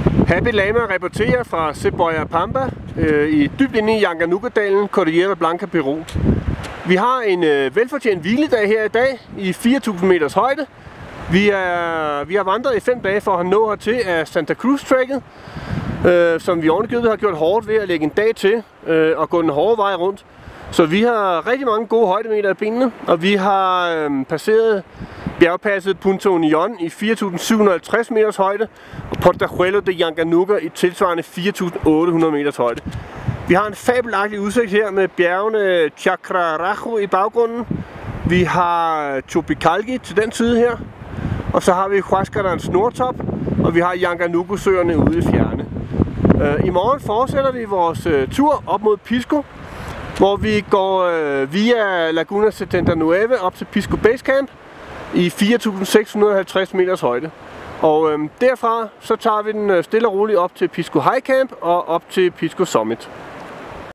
Happy Lama rapporterer fra Cebolla Pampa i dybt inde i Llanganuca-dalen, Cordillera Blanca, Peru. Vi har en velfortjent hviledag her i dag i 4.000 meters højde. Vi har vandret i 5 dage for at nå hertil af Santa Cruz-trækket, som vi ovenikøbet har gjort hårdt ved at lægge en dag til og gå den hårde vej rundt. Så vi har rigtig mange gode højdemeter i benene, og vi har passeret bjergpasset Punta Unión i 4.750 meters højde, og Portajuelo de Llanganuca i tilsvarende 4.800 meters højde. Vi har en fabelagtig udsigt her med bjergene Chacrarajo i baggrunden. Vi har Chupicalqui til den side her, og så har vi Huascarans nordtop, og vi har Llanganuco-søerne ude i fjerne. I morgen fortsætter vi vores tur op mod Pisco, hvor vi går via Laguna 79 op til Pisco Base Camp i 4.650 meters højde. Og derfra så tager vi den stille og roligt op til Pisco High Camp og op til Pisco Summit.